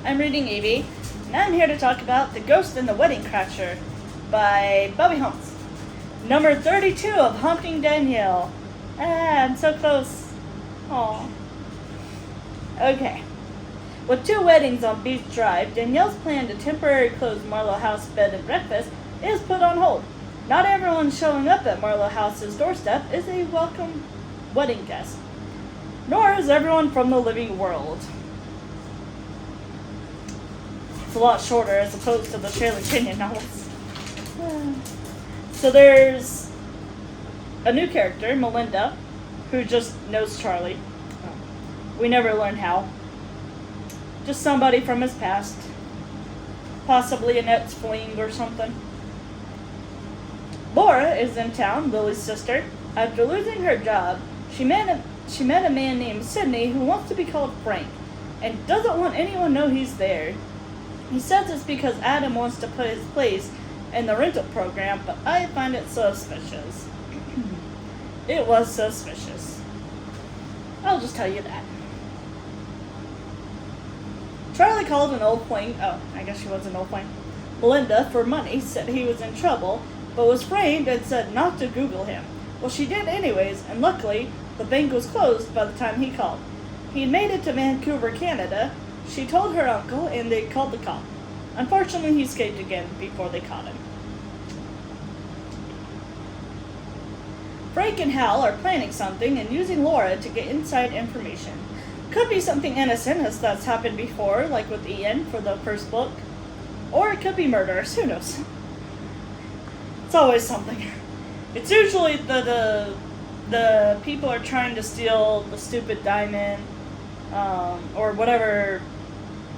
I'm reading Evie, and I'm here to talk about The Ghost in the Wedding Crasher by Bobbi Holmes. Number 32 of Haunting Danielle. I'm so close. Aww. Okay. With 2 weddings on Beach Drive, Danielle's plan to temporarily close Marlow House bed and breakfast is put on hold. Not everyone showing up at Marlow House's doorstep is a welcome wedding guest, nor is everyone from the living world. It's a lot shorter as opposed to the Shirley Kenyon novels. So there's a new character, Melinda, who just knows Charlie. We never learn how. Just somebody from his past. Possibly Annette's fling or something. Laura is in town, Lily's sister. After losing her job, she met a man named Sidney who wants to be called Frank and doesn't want anyone to know he's there. He says it's because Adam wants to put his place in the rental program, but I find it suspicious. It was suspicious. I'll just tell you that. Charlie called an old fling, I guess she was an old fling, Melinda, for money, said he was in trouble, but was framed and said not to Google him. Well, she did anyways, and luckily, the bank was closed by the time he called. He had made it to Vancouver, Canada. She told her uncle, and they called the cop. Unfortunately, he escaped again before they caught him. Frank and Hal are planning something and using Laura to get inside information. Could be something innocent as that's happened before, like with Ian for the first book. Or it could be murderous, who knows? It's always something. It's usually the people are trying to steal the stupid diamond, or whatever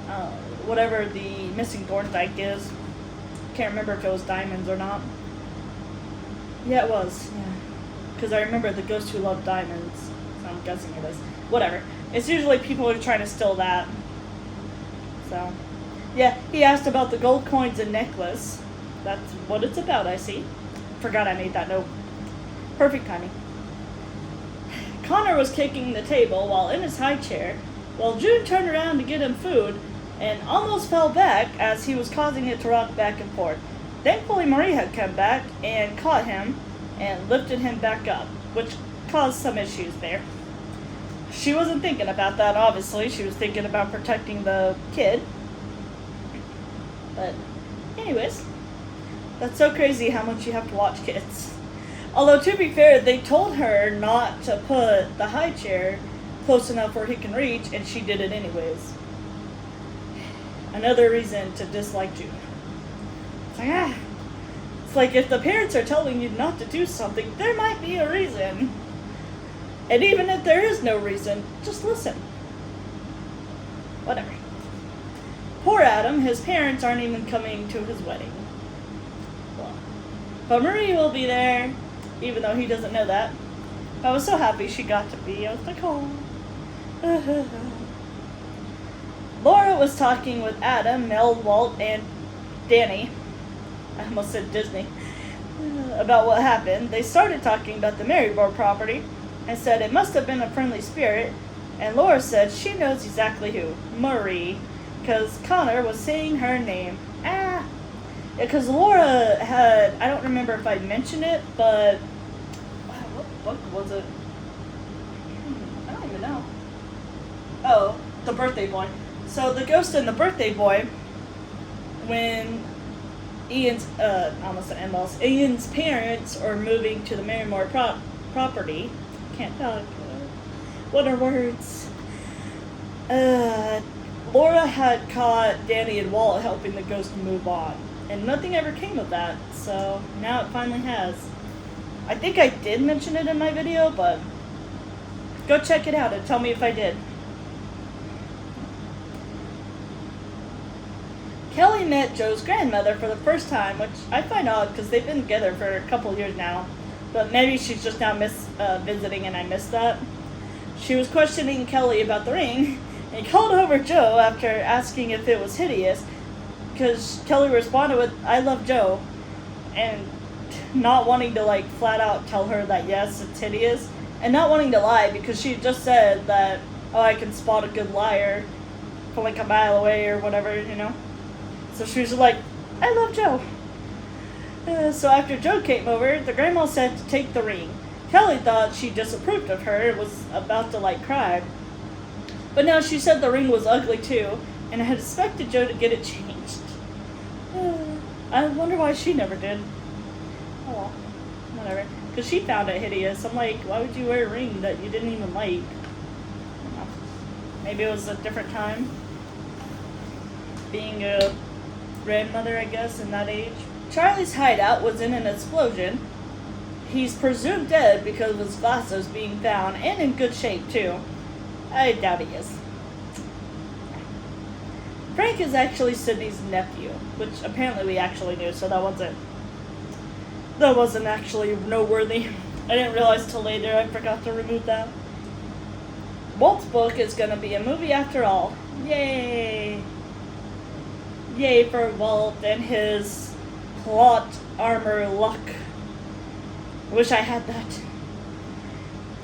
the missing Thorndyke is. Can't remember if it was diamonds or not. Yeah, it was. Yeah, because I remember the ghost who loved diamonds. So I'm guessing it is. Whatever. It's usually people who are trying to steal that. So, yeah, he asked about the gold coins and necklace. That's what it's about, I see. Forgot I made that note. Perfect timing. Connor was kicking the table while in his high chair, while June turned around to get him food and almost fell back as he was causing it to rock back and forth. Thankfully, Marie had come back and caught him and lifted him back up, which caused some issues there. She wasn't thinking about that, obviously. She was thinking about protecting the kid. But, anyways, that's so crazy how much you have to watch kids. Although, to be fair, they told her not to put the high chair close enough where he can reach, and she did it anyways. Another reason to dislike June. It's like if the parents are telling you not to do something, there might be a reason. And even if there is no reason, just listen. Whatever. Poor Adam, his parents aren't even coming to his wedding. Well, but Marie will be there, even though he doesn't know that. I was so happy she got to be. I was like, oh. Laura was talking with Adam, Mel, Walt, and Danny. I almost said Disney. About what happened. They started talking about the Maryborough property and said it must have been a friendly spirit. And Laura said she knows exactly who. Marie. Because Connor was saying her name. Because Laura had, I don't remember if I mentioned it, but what book was it? I don't even know. Oh, The Birthday Boy. So the ghost in The Birthday Boy, when Ian's parents are moving to the Marymore property. Can't talk. What are words? Laura had caught Danny and Walt helping the ghost move on, and nothing ever came of that, so now it finally has. I think I did mention it in my video, but go check it out and tell me if I did. Kelly met Joe's grandmother for the first time, which I find odd because they've been together for a couple years now, but maybe she's just now visiting and I missed that. She was questioning Kelly about the ring, and called over Joe after asking if it was hideous, because Kelly responded with, "I love Joe," and not wanting to flat out tell her that yes, it's hideous, and not wanting to lie because she just said that, oh, I can spot a good liar from like a mile away or whatever, you know. So she was like, I love Joe. So after Joe came over, the grandma said to take the ring. Kelly thought she disapproved of her and was about to like cry. But no, she said the ring was ugly too, and I had expected Joe to get it changed. I wonder why she never did. Oh well, whatever. Because she found it hideous. I'm like, why would you wear a ring that you didn't even like? I don't know. Maybe it was a different time. Being a grandmother, I guess, in that age. Charlie's hideout was in an explosion. He's presumed dead because of his glasses being found, and in good shape, too. I doubt he is. Frank is actually Sydney's nephew, which apparently we actually knew, so that wasn't actually noteworthy. I didn't realize till later. I forgot to remove that. Walt's book is going to be a movie after all. Yay! Yay for Walt and his plot armor luck. Wish I had that.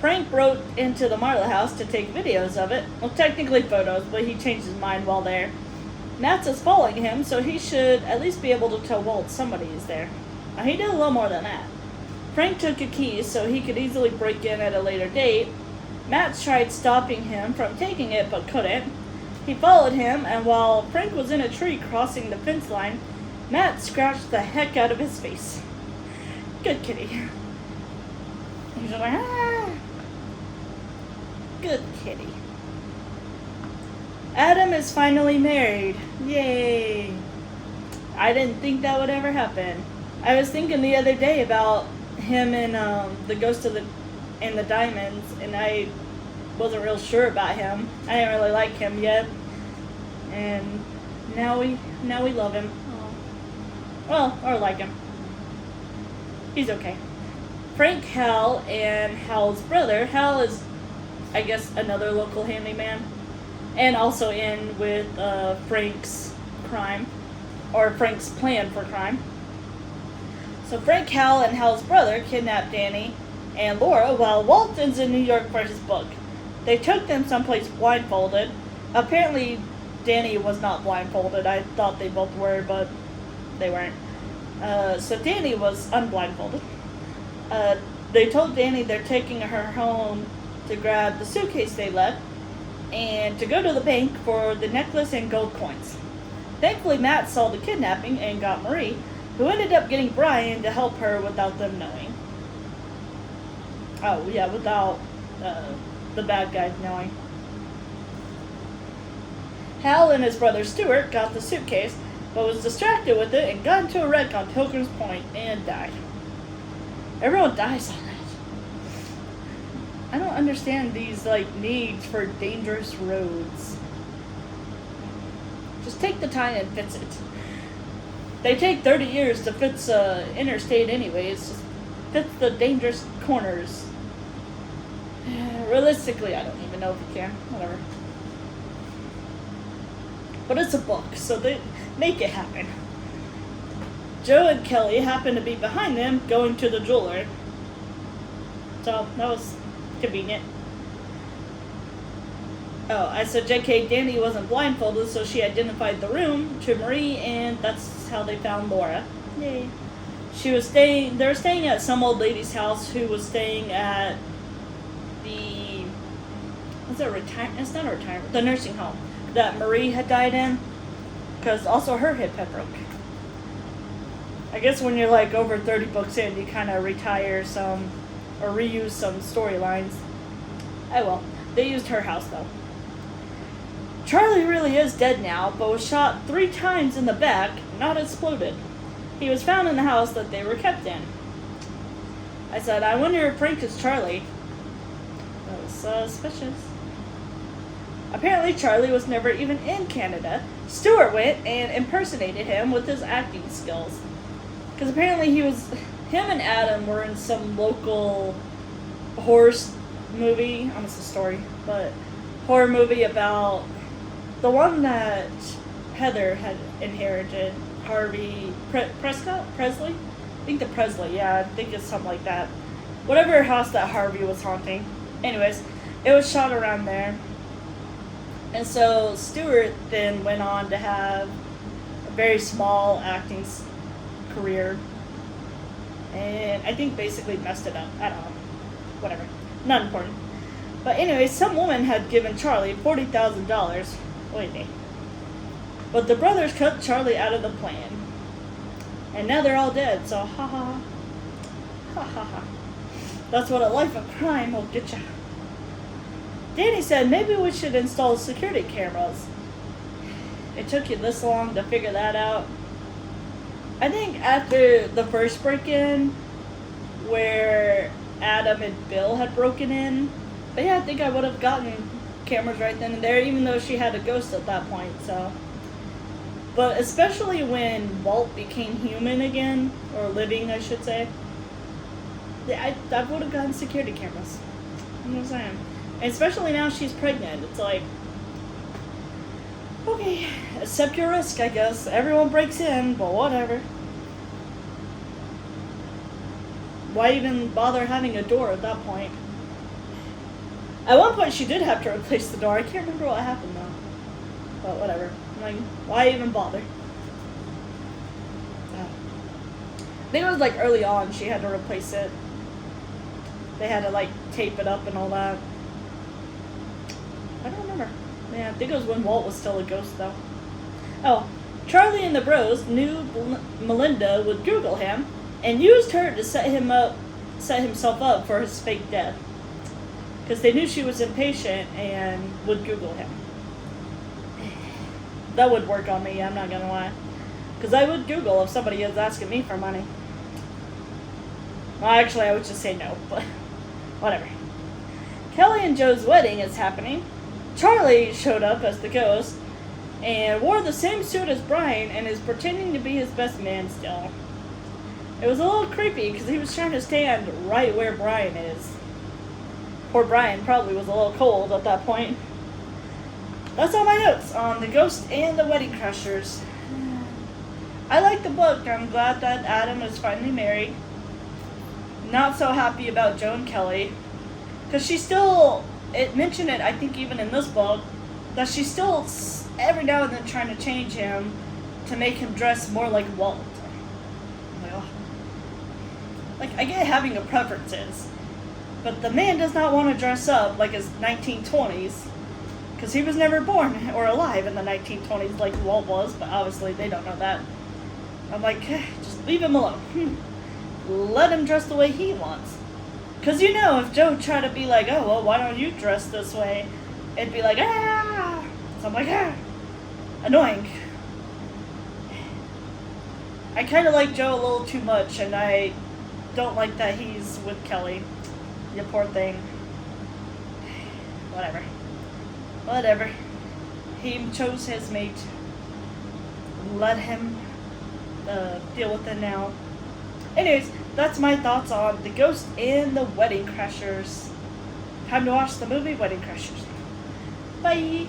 Frank broke into the Marlow house to take videos of it. Well, technically photos, but he changed his mind while there. Nats is following him, so he should at least be able to tell Walt somebody is there. Now, he did a little more than that. Frank took a key so he could easily break in at a later date. Matt tried stopping him from taking it, but couldn't. He followed him, and while Frank was in a tree crossing the fence line, Matt scratched the heck out of his face. Good kitty. He's like, ah. Good kitty. Adam is finally married. Yay. I didn't think that would ever happen. I was thinking the other day about him and the Ghost of the Diamonds, and I wasn't real sure about him. I didn't really like him yet. And now we love him. Well, or like him. He's okay. Frank, Hal, and Hal's brother. Hal is, I guess, another local handyman. And also in with Frank's crime. Or Frank's plan for crime. So Frank, Hal, and Hal's brother kidnapped Danny and Laura while Walt is in New York for his book. They took them someplace blindfolded. Apparently, Danny was not blindfolded. I thought they both were, but they weren't. So Danny was unblindfolded. They told Danny they're taking her home to grab the suitcase they left and to go to the bank for the necklace and gold coins. Thankfully, Matt saw the kidnapping and got Marie, who ended up getting Brian to help her without them knowing. Oh, yeah, without the bad guys knowing. Hal and his brother Stuart got the suitcase, but was distracted with it and got into a wreck on Pilgrim's Point and died. Everyone dies on it. I don't understand these, needs for dangerous roads. Just take the time and fix it. They take 30 years to fix interstate anyways. Just fix the dangerous corners. Realistically, I don't even know if you can. Whatever. But it's a book, so they make it happen. Joe and Kelly happened to be behind them going to the jeweler. So, that was convenient. Oh, I said JK, Danny wasn't blindfolded, so she identified the room to Marie, and that's how they found Laura. Yay. They were staying at some old lady's house who was staying at the, it's not a retirement, the nursing home that Marie had died in, because also her hip had broke. I guess when you're over 30 books in, you kind of retire some, or reuse some storylines. Oh well, they used her house though. Charlie really is dead now, but was shot 3 times in the back, not exploded. He was found in the house that they were kept in. I said, I wonder if Frank is Charlie. That was suspicious. Apparently Charlie was never even in Canada. Stuart went and impersonated him with his acting skills. Because apparently him and Adam were in some local horror movie, almost a story, but horror movie about the one that Heather had inherited, Presley? I think the Presley, yeah, I think it's something like that. Whatever house that Harvey was haunting. Anyways, it was shot around there. And so Stewart then went on to have a very small acting career. And I think basically messed it up. I don't know. Whatever. Not important. But anyway, some woman had given Charlie $40,000. Wait. But the brothers cut Charlie out of the plan. And now they're all dead, so ha ha ha. Ha ha ha. That's what a life of crime will get you. Danny said maybe we should install security cameras. It took you this long to figure that out. I think after the first break-in, where Adam and Bill had broken in, but yeah, I think I would have gotten cameras right then and there, even though she had a ghost at that point, so. But especially when Walt became human again, or living, I should say, I would have gotten security cameras. You know what I'm saying? And especially now she's pregnant. It's like, okay, accept your risk, I guess. Everyone breaks in, but whatever. Why even bother having a door at that point? At one point she did have to replace the door. I can't remember what happened though. But whatever. I'm like, why even bother? I think it was like early on she had to replace it. They had to like tape it up and all that. I don't remember. Yeah, I think it was when Walt was still a ghost though. Oh, Charlie and the bros knew Melinda would Google him and used her to set himself up for his fake death. Because they knew she was impatient and would Google him. That would work on me, I'm not gonna lie. Because I would Google if somebody is asking me for money. Well, actually, I would just say no, but whatever. Kelly and Joe's wedding is happening. Charlie showed up as the ghost and wore the same suit as Brian and is pretending to be his best man still. It was a little creepy because he was trying to stand right where Brian is. Poor Brian probably was a little cold at that point. That's all my notes on The Ghost and the Wedding Crashers. I like the book. I'm glad that Adam is finally married. Not so happy about Joe and Kelly. Because she still, it mentioned it, I think even in this book, that she's still every now and then trying to change him to make him dress more like Walt. I'm like, oh. Like, I get having a preferences, but the man does not want to dress up like his 1920s. Because he was never born or alive in the 1920s like Walt was, but obviously they don't know that. I'm like, just leave him alone. Let him dress the way he wants. Because you know, if Joe tried to be like, oh, well, why don't you dress this way? It'd be like, ah! So I'm like, ah! Annoying. I kind of like Joe a little too much, and I don't like that he's with Kelly. You poor thing. Whatever. He chose his mate. Let him deal with it now. Anyways, that's my thoughts on The Ghost and the Wedding Crashers. Time to watch the movie Wedding Crashers. Bye!